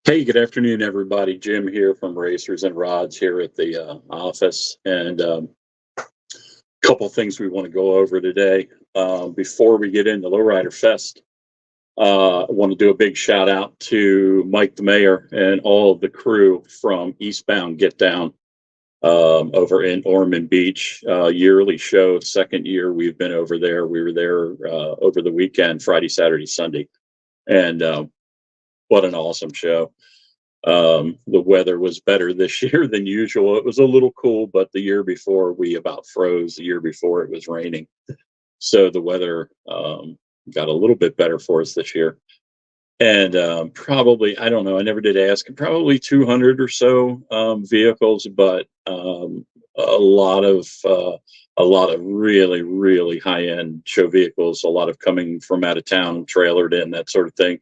Hey, good afternoon, everybody. Jim here from Racers and Rods here at the office, and a couple things we want to go over today. Before we get into Lowrider Fest, I want to do a big shout out to Mike the Mayor and all of the crew from Eastbound Get Down over in Ormond Beach. Yearly show, second year we've been over there. We were there over the weekend, Friday, Saturday, Sunday, and what an awesome show. The weather was better this year than usual. It was a little cool, but the year before we about froze. The year before it was raining. So the weather got a little bit better for us this year. And probably, I don't know, I never did ask, probably 200 or so vehicles, but a lot of really, really high end show vehicles, a lot of coming from out of town, trailered in, that sort of thing.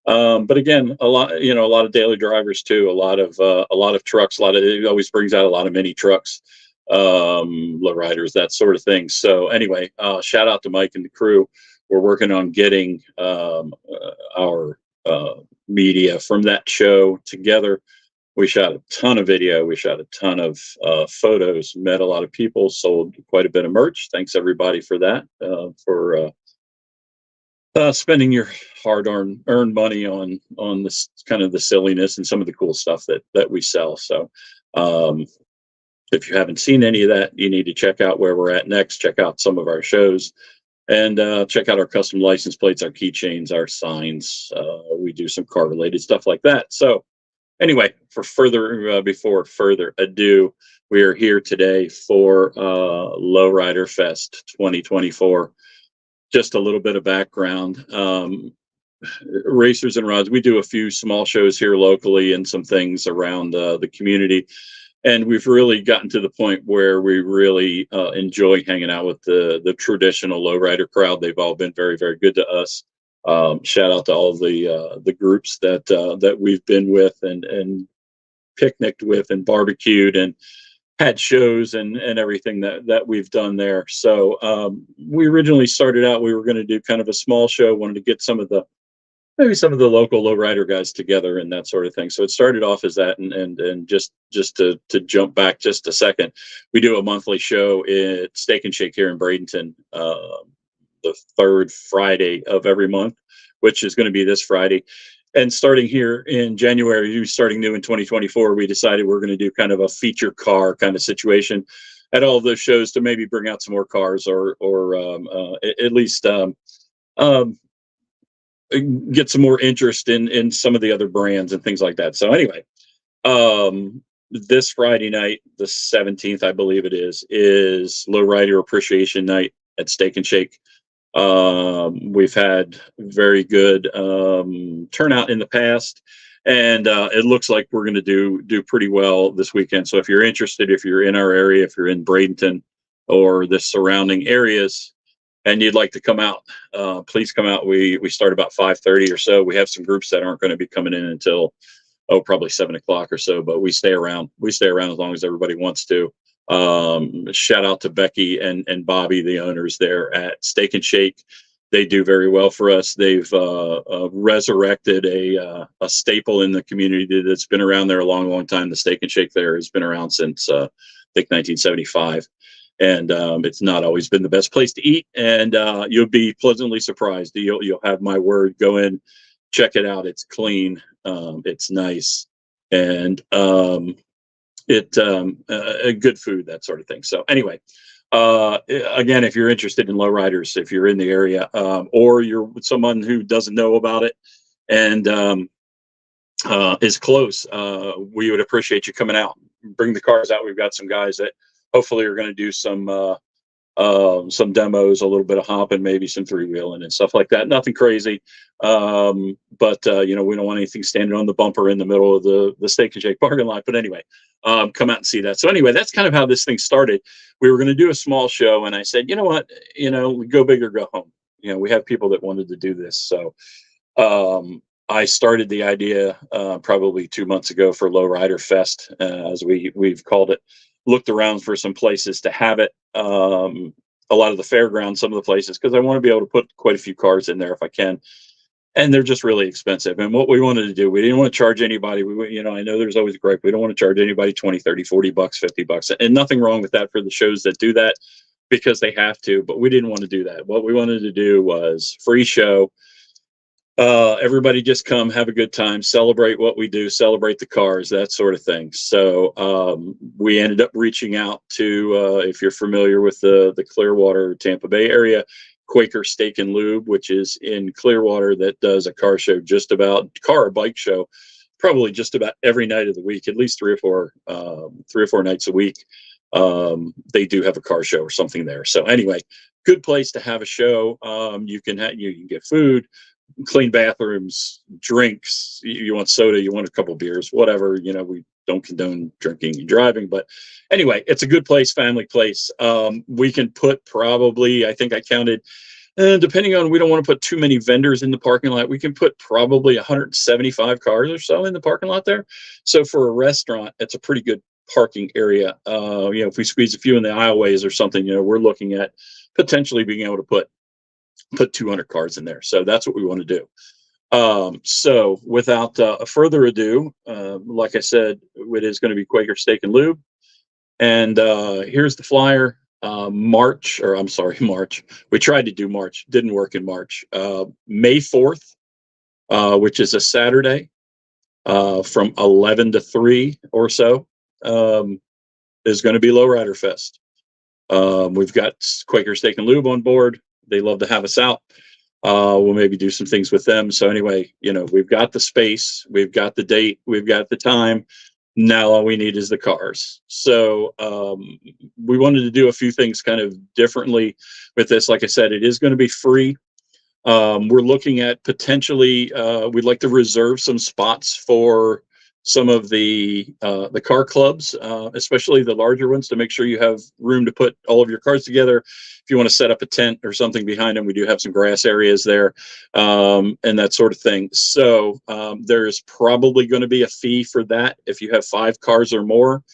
But again, a lot of daily drivers too, a lot of trucks, it always brings out a lot of mini trucks, lowriders, that sort of thing. So anyway, shout out to Mike and the crew. We're working on getting our media from that show together. We shot a ton of video. We shot a ton of photos. Met a lot of people. Sold quite a bit of merch. Thanks everybody for that. For spending your hard-earned money on this kind of the silliness and some of the cool stuff that we sell. So if you haven't seen any of that, you need to check out where we're at next. Check out some of our shows, and check out our custom license plates, our keychains, our signs. We do some car related stuff like that. So anyway, before further ado, we are here today for Lowrider Fest 2024. Just a little bit of background. Racers and Rods, we do a few small shows here locally and some things around the community. And we've really gotten to the point where we really enjoy hanging out with the traditional lowrider crowd. They've all been very, very good to us. Shout out to all of the groups that we've been with and picnicked with and barbecued and had shows and everything that we've done there. So we originally started out, we were going to do kind of a small show, wanted to get maybe some of the local lowrider guys together and that sort of thing. So it started off as that, and just to jump back just a second, we do a monthly show at Steak and Shake here in Bradenton, the third Friday of every month, which is going to be this Friday. And starting here in January, starting new in 2024, we decided we're going to do kind of a feature car kind of situation at all of those shows to maybe bring out some more cars or at least get some more interest in some of the other brands and things like that. So anyway, this Friday night, the 17th, I believe it is Lowrider Appreciation Night at Steak and Shake. We've had very good turnout in the past, and it looks like we're going to do pretty well this weekend. So if you're interested, if you're in our area, if you're in Bradenton or the surrounding areas, and you'd like to come out, please come out. We start about 5:30 or so. We have some groups that aren't going to be coming in until probably 7 o'clock or so, but we stay around. We stay around as long as everybody wants to. Shout out to Becky and Bobby, the owners there at Steak and Shake. They do very well for us. They've resurrected a staple in the community that's been around there a long, long time. The Steak and Shake there has been around since I think 1975, and it's not always been the best place to eat. And you'll be pleasantly surprised. You'll have my word. Go in, check it out. It's clean. It's nice, and good food, that sort of thing. So anyway, again, if you're interested in lowriders, if you're in the area, or you're someone who doesn't know about it and is close, we would appreciate you coming out. Bring the cars out. We've got some guys that hopefully are going to do some demos, a little bit of hopping, maybe some three-wheeling and stuff like that. Nothing crazy. But we don't want anything standing on the bumper in the middle of the Steak and Shake parking lot. But anyway, come out and see that. So anyway, that's kind of how this thing started. We were going to do a small show, and I said, you know what, we go big or go home. We have people that wanted to do this. So I started the idea probably 2 months ago for Lowrider Fest, as we've called it. Looked around for some places to have it. A lot of the fairgrounds, some of the places, because I want to be able to put quite a few cars in there if I can. and they're just really expensive. And what we wanted to do, we didn't want to charge anybody. I know there's always a gripe. We don't want to charge anybody 20, 30, 40 bucks, 50 bucks, and nothing wrong with that for the shows that do that because they have to, but we didn't want to do that. What we wanted to do was free show. Everybody just come, have a good time, celebrate what we do, celebrate the cars, that sort of thing. So we ended up reaching out to, if you're familiar with the Clearwater, Tampa Bay area, Quaker Steak and Lube, which is in Clearwater, that does a car show, just about car or bike show, probably just about every night of the week, at least 3 or 4 nights a week. They do have a car show or something there. So anyway, good place to have a show. You can get food, clean bathrooms, drinks. You want soda, you want a couple beers, whatever. We don't condone drinking and driving, but anyway, it's a good place, family place. We can put probably, I think I counted, depending on, we don't want to put too many vendors in the parking lot. We can put probably 175 cars or so in the parking lot there. So for a restaurant, it's a pretty good parking area. If we squeeze a few in the aisleways or something, we're looking at potentially being able to put 200 cars in there. So that's what we want to do. So without further ado, like I said, it is going to be Quaker Steak and Lube. And here's the flyer. March. We tried to do March, didn't work in March. May 4th, which is a Saturday, from 11 to 3 or so, is going to be Lowrider Fest. We've got Quaker Steak and Lube on board. They love to have us out. We'll maybe do some things with them. So anyway, we've got the space, we've got the date, we've got the time. Now all we need is the cars. So we wanted to do a few things kind of differently with this. Like I said, it is going to be free. We're looking at potentially, we'd like to reserve some spots for some of the car clubs, especially the larger ones, to make sure you have room to put all of your cars together. If you want to set up a tent or something behind them, we do have some grass areas there, and that sort of thing. So there's probably going to be a fee for that. If you have 5 cars or more,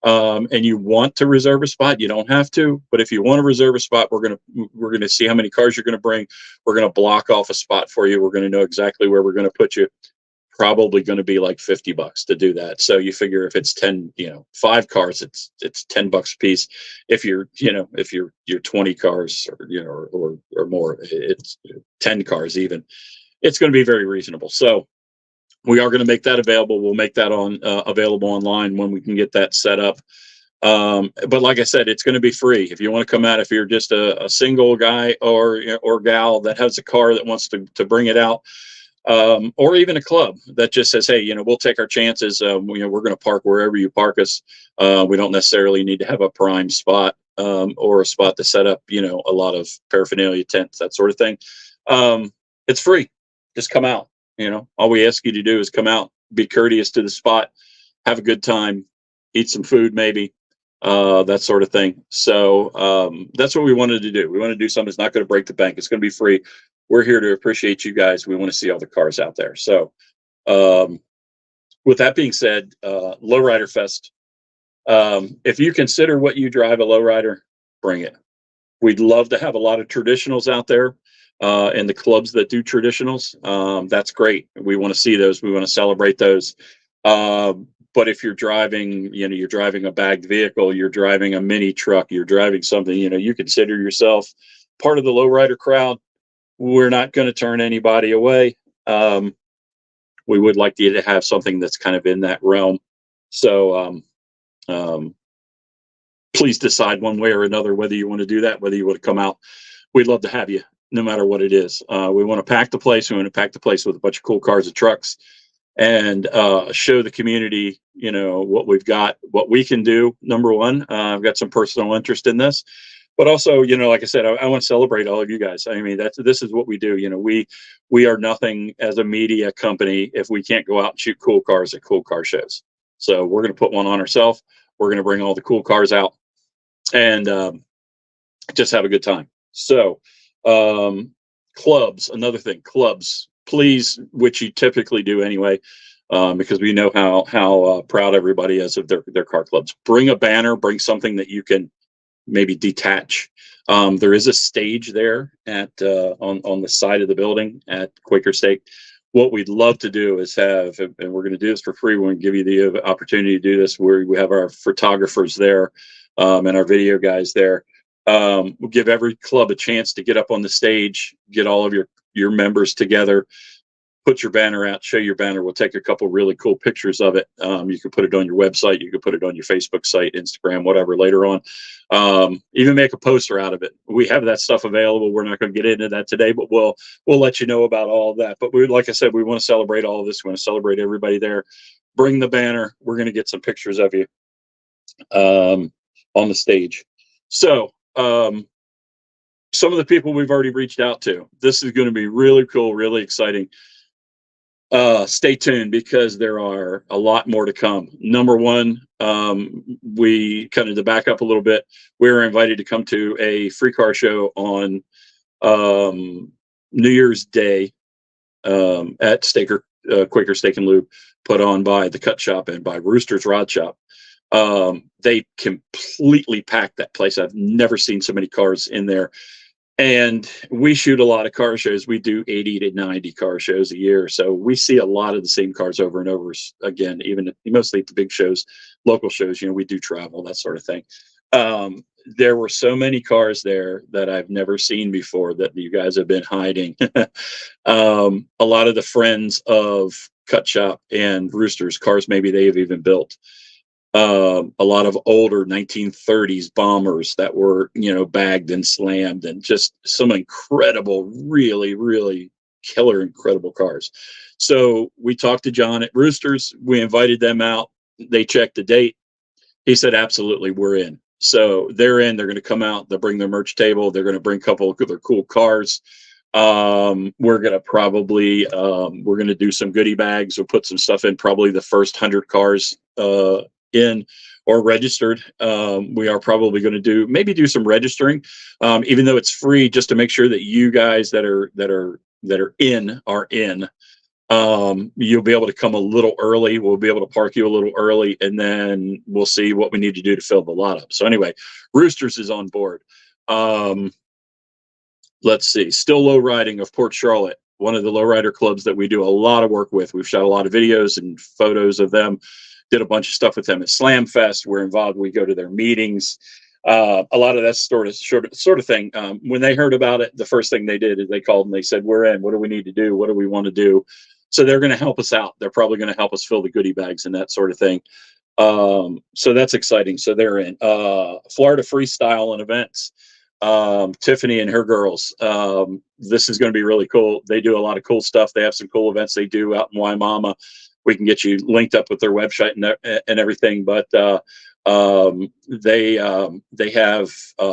and you want to reserve a spot, you don't have to. But if you want to reserve a spot, we're gonna see how many cars you're going to bring. We're going to block off a spot for you. We're going to know exactly where we're going to put you. Probably going to be like $50 to do that. So you figure if it's 5 cars, it's $10 a piece. If you're 20 cars or more, it's 10 cars even. It's going to be very reasonable. So we are going to make that available. We'll make that available online when we can get that set up. But like I said, it's going to be free. If you want to come out, if you're just a single guy or gal that has a car that wants to bring it out, or even a club that just says, hey, we'll take our chances. We're going to park wherever you park us. We don't necessarily need to have a prime spot, or a spot to set up, a lot of paraphernalia, tents, that sort of thing. It's free. Just come out. All we ask you to do is come out, be courteous to the spot, have a good time, eat some food, maybe, that sort of thing. So that's what we wanted to do. We want to do something that's not going to break the bank. It's going to be free. We're here to appreciate you guys. We want to see all the cars out there. So with that being said, Lowrider Fest, if you consider what you drive a lowrider, bring it. We'd love to have a lot of traditionals out there, and the clubs that do traditionals. That's great. We want to see those. We want to celebrate those. But if you're driving, you're driving a bagged vehicle, you're driving a mini truck, you're driving something, you consider yourself part of the lowrider crowd. We're not going to turn anybody away. We would like you to have something that's kind of in that realm. So please decide one way or another whether you want to do that, whether you want to come out. We'd love to have you, no matter what it is. We want to pack the place. We want to pack the place with a bunch of cool cars and trucks, and show the community, what we've got, what we can do. Number one, I've got some personal interest in this. But also, like I said, I want to celebrate all of you guys. I mean, this is what we do. We are nothing as a media company if we can't go out and shoot cool cars at cool car shows. So we're going to put one on ourselves. We're going to bring all the cool cars out and just have a good time. So clubs, another thing, clubs, please, which you typically do anyway, because we know how proud everybody is of their car clubs. Bring a banner, bring something that you can maybe detach. There is a stage there at on the side of the building at Quaker Steak. What we'd love to do is have, and we're going to do this for free. We're going to give you the opportunity to do this, where we have our photographers there and our video guys there. We'll give every club a chance to get up on the stage, get all of your members together, put your banner out, show your banner. We'll take a couple really cool pictures of it. You can put it on your website. You can put it on your Facebook site, Instagram, whatever later on. Even make a poster out of it. We have that stuff available. We're not going to get into that today, but we'll let you know about all of that. But like I said, we want to celebrate all of this. We want to celebrate everybody there. Bring the banner. We're going to get some pictures of you on the stage. So some of the people we've already reached out to. This is going to be really cool, really exciting. Stay tuned, because there are a lot more to come. Number one, we kind of, to back up a little bit, we were invited to come to a free car show on New Year's Day at Quaker Steak and Lube, put on by the Cut Shop and by Rooster's Rod Shop. They completely packed that place. I've never seen so many cars in there. And we shoot a lot of car shows. We do 80 to 90 car shows a year. So we see a lot of the same cars over and over again, even mostly at the big shows, local shows. We do travel, that sort of thing. There were so many cars there that I've never seen before that you guys have been hiding. A lot of the friends of Cut Shop and Roosters, cars maybe they have even built. A lot of older 1930s bombers that were, bagged and slammed, and just some incredible, really, really killer, incredible cars. So we talked to John at Roosters. We invited them out. They checked the date. He said, absolutely, we're in. So they're in. They're going to come out. They'll bring their merch table. They're going to bring a couple of their cool cars. We're going to probably, we're going to do some goodie bags. We'll put some stuff in, probably the first 100 cars, in or registered. We are probably going to do some registering, even though it's free, just to make sure that you guys that are in are in. You'll be able to come a little early. We'll be able to park you a little early, and then we'll see what we need to do to fill the lot up. So anyway, Roosters is on board. Let's see, Still Low Riding of Port Charlotte, one of the lowrider clubs that we do a lot of work with. We've shot a lot of videos and photos of them. Did a bunch of stuff with them at Slam Fest. We're involved. We go to their meetings. A lot of that sort of thing. When they heard about it, the first thing they did is they called and they said, we're in. What do we need to do? What do we want to do? So they're going to help us out. They're probably going to help us fill the goodie bags and that sort of thing. So that's exciting. So they're in. Florida Freestyle and Events. Tiffany and her girls. This is going to be really cool. They do a lot of cool stuff. They have some cool events they do out in Waimama. We can get you linked up with their website and everything. But they have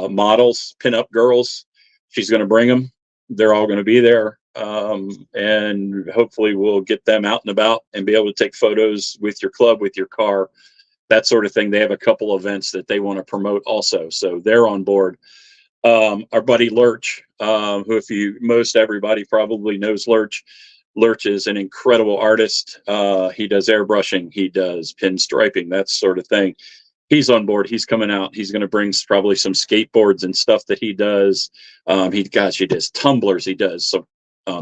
models, pinup girls. She's going to bring them. They're all going to be there. And hopefully we'll get them out and about and be able to take photos with your club, with your car, that sort of thing. They have a couple events that they want to promote also. So they're on board. Our buddy Lurch, who most everybody probably knows Lurch. Lurch is an incredible artist. He does airbrushing. He does pinstriping, that sort of thing. He's on board. He's coming out. He's going to bring probably some skateboards and stuff that he does. He does tumblers. He does some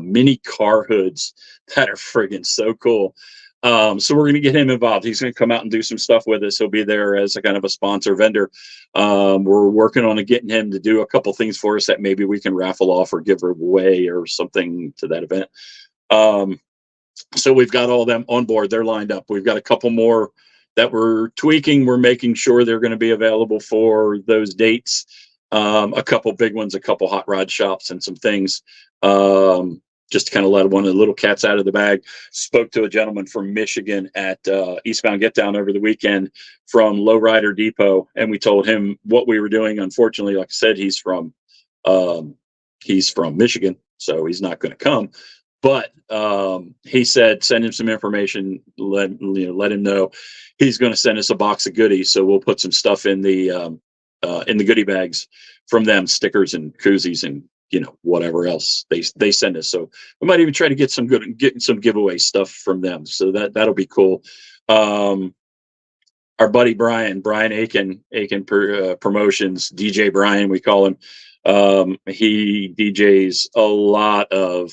mini car hoods that are friggin' so cool. So we're going to get him involved. He's going to come out and do some stuff with us. He'll be there as a kind of a sponsor vendor. We're working on getting him to do a couple things for us that maybe we can raffle off or give away or something to that event. So we've got all of them on board. They're lined up. We've got a couple more that we're tweaking. We're making sure they're going to be available for those dates. A couple big ones, a couple hot rod shops and some things. Just to kind of let one of the little cats out of the bag. Spoke to a gentleman from Michigan at Eastbound Get Down over the weekend from Lowrider Depot, and we told him what we were doing. Unfortunately, like I said, he's from Michigan, so he's not going to come. But he said, send him some information. Let him know he's going to send us a box of goodies. So we'll put some stuff in the goodie bags from them, stickers and koozies and whatever else they send us. So we might even try to get some giveaway stuff from them. So that'll be cool. our buddy Brian Aiken Promotions, DJ Brian, we call him. He DJs a lot of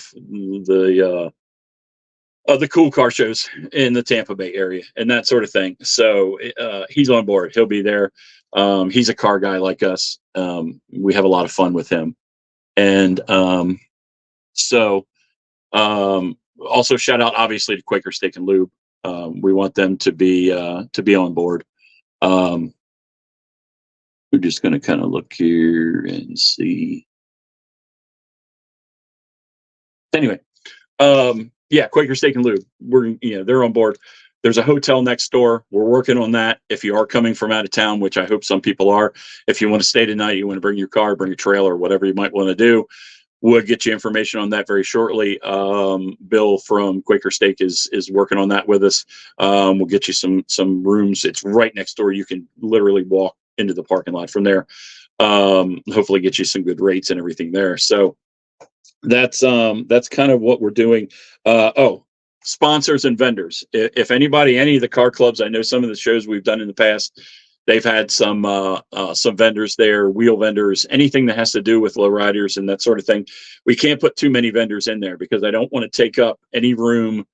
the cool car shows in the Tampa Bay area and that sort of thing. So he's on board. He'll be there. He's a car guy like us. We have a lot of fun with him. And so also shout out obviously to Quaker Steak and Lube. We want them to be on board. We're just going to kind of look here and see. Anyway, yeah, Quaker Steak and Lube. They're on board. There's a hotel next door. We're working on that. If you are coming from out of town, which I hope some people are, if you want to stay tonight, you want to bring your car, bring a trailer, whatever you might want to do, we'll get you information on that very shortly. Bill from Quaker Steak is working on that with us. We'll get you some rooms. It's right next door. You can literally walk into the parking lot from there. Hopefully get you some good rates and everything there. So that's kind of what we're doing. Sponsors and vendors. If anybody, any of the car clubs, I know some of the shows we've done in the past, they've had some vendors there, wheel vendors, anything that has to do with lowriders and that sort of thing. We can't put too many vendors in there because I don't want to take up any more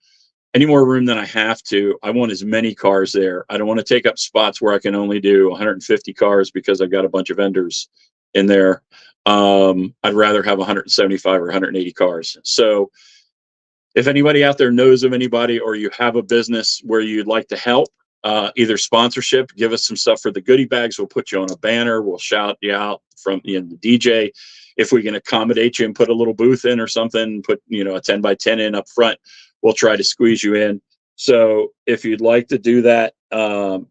room than I have to. I want as many cars there. I don't want to take up spots where I can only do 150 cars because I've got a bunch of vendors in there. I'd rather have 175 or 180 cars. So if anybody out there knows of anybody, or you have a business where you'd like to help, either sponsorship, give us some stuff for the goodie bags. We'll put you on a banner. We'll shout you out from the DJ. If we can accommodate you and put a little booth in or something, put a 10x10 in up front, we'll try to squeeze you in. So if you'd like to do that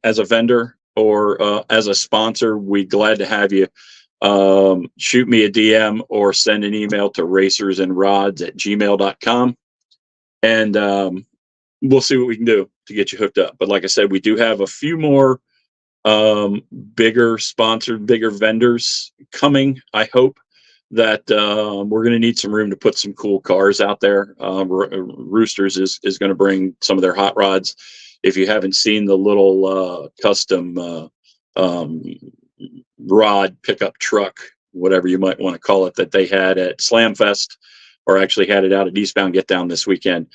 as a vendor or as a sponsor, we'd glad to have you. Shoot me a DM or send an email to racersandrods@gmail.com. And we'll see what we can do to get you hooked up. But like I said, we do have a few more bigger vendors coming. I hope that we're going to need some room to put some cool cars out there. Roosters is going to bring some of their hot rods. If you haven't seen the little custom rod pickup truck, whatever you might want to call it, that they had at Slam Fest, or actually had it out at Eastbound Get Down this weekend.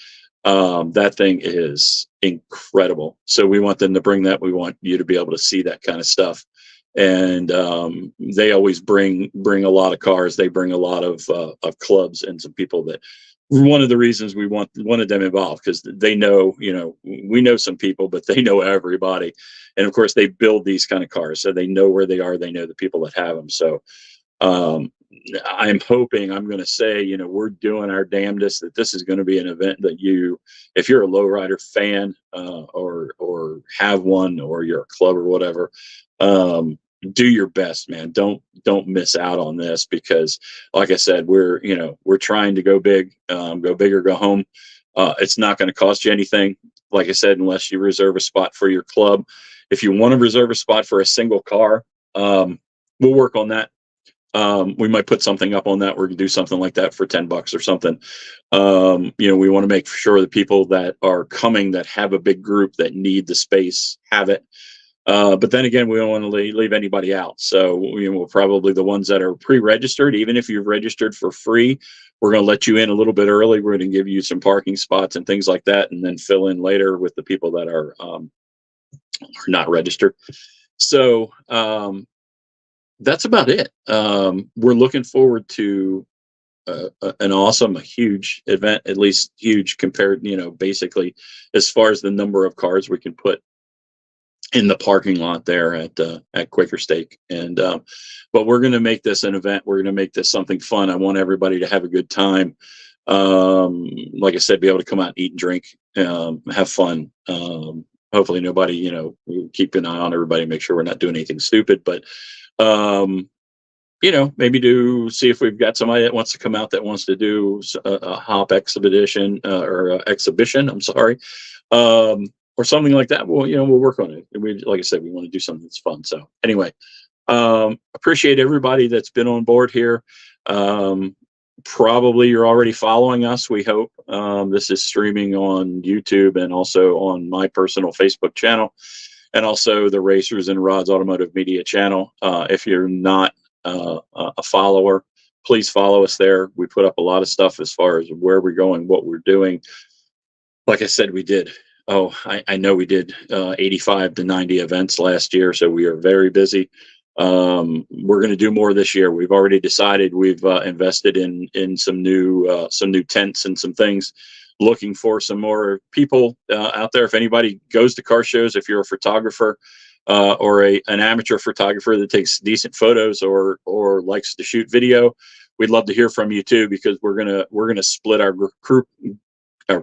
That thing is incredible. So we want them to bring that. We want you to be able to see that kind of stuff. And they always bring a lot of cars. They bring a lot of clubs and some people that. One of the reasons we wanted them involved, because they know, we know some people, but they know everybody. And of course, they build these kind of cars, so they know where they are. They know the people that have them. So I'm hoping, I'm going to say, we're doing our damnedest that this is going to be an event that if you're a lowrider fan or have one, or you're a club or whatever, do your best, man. Don't miss out on this, because like I said, we're trying to go big, go big or go home. It's not going to cost you anything, like I said, unless you reserve a spot for your club. If you want to reserve a spot for a single car, we'll work on that. We might put something up on that. We're going to do something like that for $10 or something. We want to make sure the people that are coming that have a big group that need the space have it. But then again, we don't want to leave anybody out. So we'll probably, the ones that are pre-registered, even if you've registered for free, we're going to let you in a little bit early. We're going to give you some parking spots and things like that, and then fill in later with the people that are not registered. So that's about it. We're looking forward to a huge event, at least huge compared, basically as far as the number of cars we can put in the parking lot there at Quaker Steak. And but we're going to make this an event. We're going to make this something fun. I want everybody to have a good time. Like I said, be able to come out and eat and drink, have fun. Hopefully nobody, keep an eye on everybody, make sure we're not doing anything stupid, but maybe see if we've got somebody that wants to come out that wants to do a hop exhibition exhibition. I'm sorry. Or something like that. Well, we'll work on it. Like I said, we want to do something that's fun. So anyway, appreciate everybody that's been on board here. Probably you're already following us, we hope. This is streaming on YouTube and also on my personal Facebook channel. and also the Racers and Rods Automotive Media channel. If you're not a follower, please follow us there. We put up a lot of stuff as far as where we're going, what we're doing. Like I said, we did. Oh, I know we did 85 to 90 events last year, so we are very busy. We're going to do more this year. We've already decided. We've invested in some new tents and some things. Looking for some more people out there. If anybody goes to car shows, if you're a photographer or an amateur photographer that takes decent photos or likes to shoot video, we'd love to hear from you too, because we're gonna split our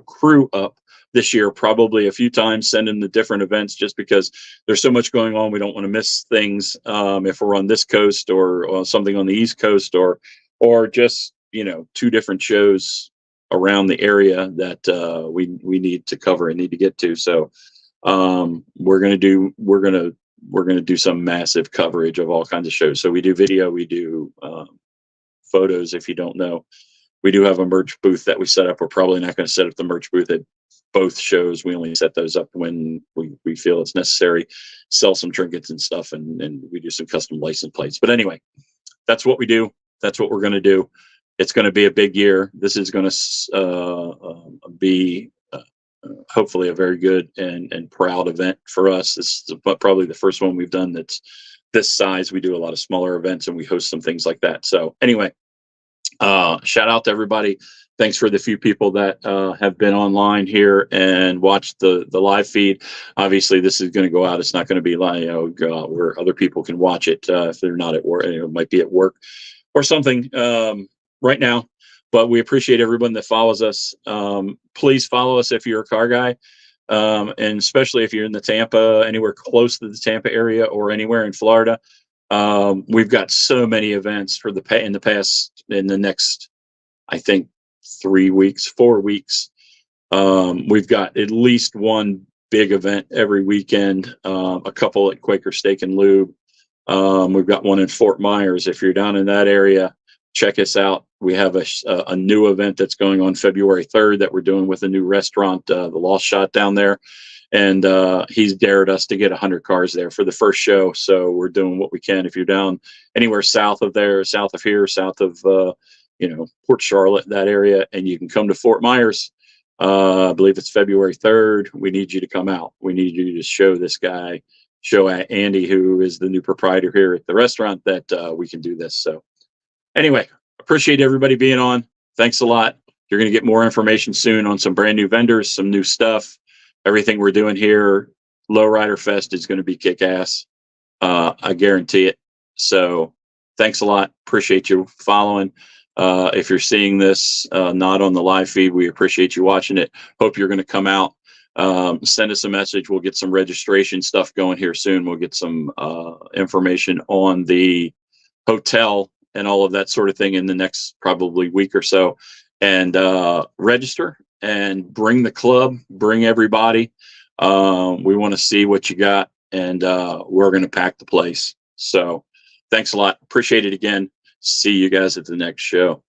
crew up this year probably a few times, send them to different events, just because there's so much going on. We don't want to miss things if we're on this coast or something on the East Coast, or just, you know, two different shows around the area that we need to cover and need to get to. So we're gonna do some massive coverage of all kinds of shows. So we do video, we do photos. If you don't know, we do have a merch booth that we set up. We're probably not going to set up the merch booth at both shows. We only set those up when we feel it's necessary. Sell some trinkets and stuff, and we do some custom license plates. But anyway, that's what we do. That's what we're going to do. It's going to be a big year. This is going to be hopefully a very good and proud event for us. This is probably the first one we've done that's this size. We do a lot of smaller events and we host some things like that. So anyway, shout out to everybody. Thanks for the few people that have been online here and watched the live feed. Obviously, this is going to go out. It's not going to be like, go out where other people can watch it if they're not at work. It might be at work or something right now. But we appreciate everyone that follows us. Please follow us if you're a car guy, and especially if you're in the Tampa, anywhere close to the Tampa area or anywhere in Florida. We've got so many events in the next, I think, 4 weeks. We've got at least one big event every weekend, a couple at Quaker Steak and Lube. We've got one in Fort Myers. If you're down in that area, check us out. We have a new event that's going on February 3rd that we're doing with a new restaurant, the Lost Shot down there. And he's dared us to get 100 cars there for the first show. So we're doing what we can. If you're down anywhere south of here, south of Port Charlotte, that area, and you can come to Fort Myers, I believe it's February 3rd. We need you to come out. We need you to show Andy, who is the new proprietor here at the restaurant, that we can do this. So anyway, appreciate everybody being on. Thanks a lot. You're going to get more information soon on some brand new vendors, some new stuff. Everything we're doing here, Lowrider Fest, is going to be kick-ass. I guarantee it. So thanks a lot. Appreciate you following. If you're seeing this not on the live feed, we appreciate you watching it. Hope you're going to come out. Send us a message. We'll get some registration stuff going here soon. We'll get some information on the hotel and all of that sort of thing in the next probably week or so. And register and bring the club, bring everybody. We want to see what you got, and we're going to pack the place. So thanks a lot. Appreciate it again. See you guys at the next show.